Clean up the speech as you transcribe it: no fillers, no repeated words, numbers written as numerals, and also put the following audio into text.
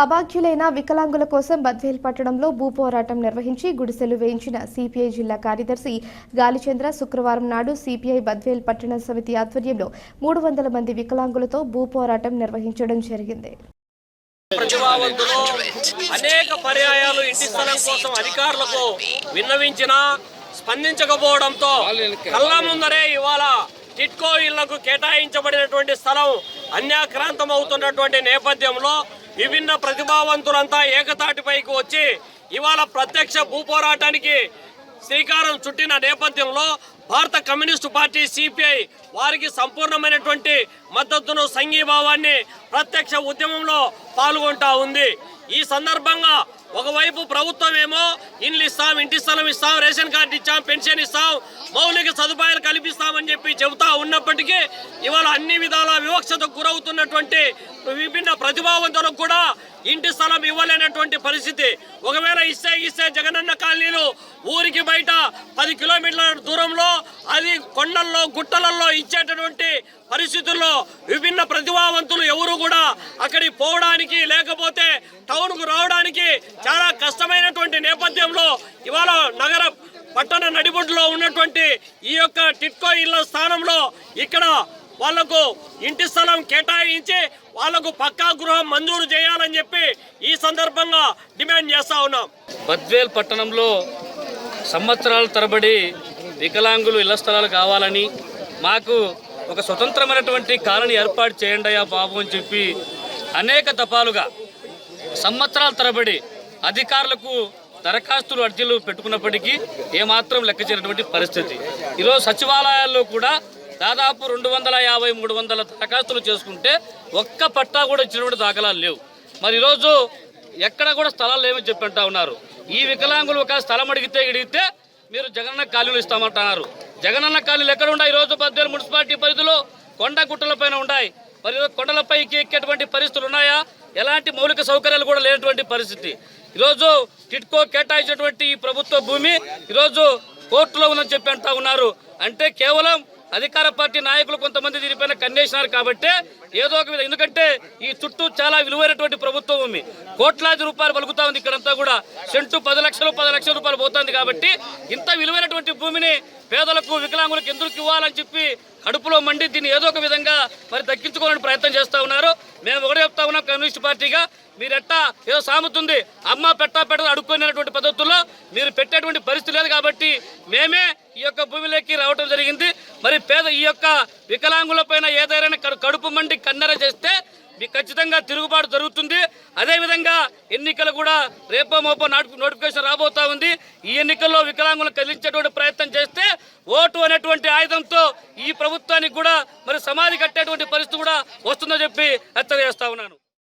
అభాగ్యులైన వికలాంగుల కోసం బద్వేల్ పట్టణంలో భూ పోరాటం నిర్వహించి గుడిసెలు వేయించిన సిపిఐ జిల్లా కార్యదర్శి గాలిచంద్ర శుక్రవారం నాడు సిపిఐ బద్వేల్ పట్టణ సమితి ఆధ్వర్యంలో 300 మంది వికలాంగులతో భూ పోరాటం నిర్వహించడం జరిగింది. అనేక పర్యాయాలు ఇంటి స్థలం కోసం అధికారులకు విన్నవించినా స్పందించకపోవడంతో కళ్ళ ముందరే ఇవాళ టిట్కో ఇళ్లకు కేటాయించబడినటువంటి స్థలం అన్యాక్రాంతం అవుతున్నటువంటి నేపథ్యంలో విభిన్న ప్రతిభావంతులంతా ఏకతాటిపైకి వచ్చి ఇవాళ ప్రత్యక్ష భూ పోరాటానికి శ్రీకారం చుట్టిన నేపథ్యంలో భారత కమ్యూనిస్టు పార్టీ సిపిఐ వారికి సంపూర్ణమైనటువంటి మద్దతును సంఘీభావాన్ని ప్రత్యక్ష ఉద్యమంలో పాల్గొంటా ఉంది. ఈ సందర్భంగా ఒకవైపు ప్రభుత్వం ఏమో ఇండ్లు ఇస్తాం, ఇంటి స్థలం ఇస్తాం, రేషన్ కార్డు ఇచ్చాం, పెన్షన్ ఇస్తాం, మౌలిక సదుపాయాలు కల్పిస్తామని చెప్పి చెబుతా ఉన్నప్పటికీ ఇవాళ అన్ని విధాల వివక్షతకు గురవుతున్నటువంటి విభిన్న ప్రతిభావంతులకు కూడా ఇంటి స్థలం ఇవ్వలేనటువంటి పరిస్థితి. ఒకవేళ ఇస్తే జగనన్న కాలనీలు ఊరికి బయట 10 కిలోమీటర్ల దూరంలో అది కొండల్లో గుట్టలలో ఇచ్చేటటువంటి పరిస్థితుల్లో విభిన్న ప్రతిభావంతులు ఎవరు కూడా అక్కడికి పోవడానికి లేకపోతే టౌన్కు రావడానికి చాలా కష్టమైనటువంటి నేపథ్యంలో ఇవాళ నగర పట్టణ నడిబొడ్డులో ఉన్నటువంటి ఈ యొక్క టిట్కో ఇళ్ల స్థానంలో ఇక్కడ వాళ్లకు ఇంటి స్థలం కేటాయించి వాళ్లకు పక్కా గృహం మంజూరు చేయాలని చెప్పి ఈ సందర్భంగా డిమాండ్ చేస్తా ఉన్నాం. బద్వేల్ పట్టణంలో సంవత్సరాల తరబడి వికలాంగులు ఇళ్ల స్థలాలు కావాలని, మాకు ఒక స్వతంత్రమైనటువంటి కాలనీ ఏర్పాటు చేయండి అయ్యా బాబు అని చెప్పి అనేక దఫాలుగా సంవత్సరాల తరబడి అధికారులకు దరఖాస్తులు అర్జీలు పెట్టుకున్నప్పటికీ ఏమాత్రం లెక్క చేయనటువంటి పరిస్థితి. ఈరోజు సచివాలయాల్లో కూడా దాదాపు 250-300 దరఖాస్తులు చేసుకుంటే ఒక్క పట్టా కూడా ఇచ్చినటువంటి దాఖలాలు లేవు. మరి ఈరోజు ఎక్కడ కూడా స్థలాలు లేవని చెప్పి అంటా ఉన్నారు. ఈ వికలాంగులు ఒక స్థలం అడిగితే మీరు జగనన్న కాలనీలు ఇస్తామంటున్నారు. జగనన్న కాలనీలు ఎక్కడ ఉన్నాయి? ఈరోజు బద్వేల్ మున్సిపాలిటీ పరిధిలో కొండ గుట్టల పైన ఉన్నాయి. మరి ఈరోజు కొండలపైకి ఎక్కేటువంటి పరిస్థితులు ఉన్నాయా? ఎలాంటి మౌలిక సౌకర్యాలు కూడా లేనటువంటి పరిస్థితి. ఈరోజు టిట్కో కేటాయించినటువంటి ఈ ప్రభుత్వ భూమి ఈరోజు కోర్టులో ఉందని చెప్పి అంటా ఉన్నారు. అంటే కేవలం అధికార పార్టీ నాయకులు కొంతమంది దీనిపైన కన్నేసినారు కాబట్టి ఏదో ఒక విధంగా, ఎందుకంటే ఈ చుట్టూ చాలా విలువైనటువంటి ప్రభుత్వ భూమి కోట్లాది రూపాయలు పలుకుతా ఉంది. ఇక్కడంతా కూడా సెంటు 10 లక్షల రూపాయలు పోతుంది. కాబట్టి ఇంత విలువైనటువంటి భూమిని పేదలకు వికలాంగులకు ఎందుకు ఇవ్వాలని చెప్పి కడుపులో మండి దీన్ని ఏదో ఒక విధంగా మరి దక్కించుకోవాలని ప్రయత్నం చేస్తూ ఉన్నారు. మేము ఒకటే చెప్తా ఉన్నాం, కమ్యూనిస్ట్ పార్టీగా మీరెట్టా ఏదో సాముతుంది అమ్మ పెట్ట అడుక్కునేటువంటి పద్ధతుల్లో మీరు పెట్టేటువంటి పరిస్థితి లేదు. కాబట్టి మేమే ఈ యొక్క భూమిలోకి రావడం జరిగింది. మరి ఈ యొక్క వికలాంగుల పైన ఏదైనా కడుపు మండి కన్నెర చేస్తే మీకు ఖచ్చితంగా తిరుగుబాటు జరుగుతుంది. అదేవిధంగా ఎన్నికలు కూడా రేపో మోపో నోటిఫికేషన్ రాబోతా ఉంది. ఈ ఎన్నికల్లో వికలాంగులను కదిలించేటువంటి ప్రయత్నం చేస్తే ఓటు అనేటువంటి ఆయుధంతో ఈ ప్రభుత్వానికి కూడా మరి సమాధి కట్టేటువంటి పరిస్థితి కూడా వస్తుందని చెప్పి హెచ్చరిస్తా ఉన్నాను.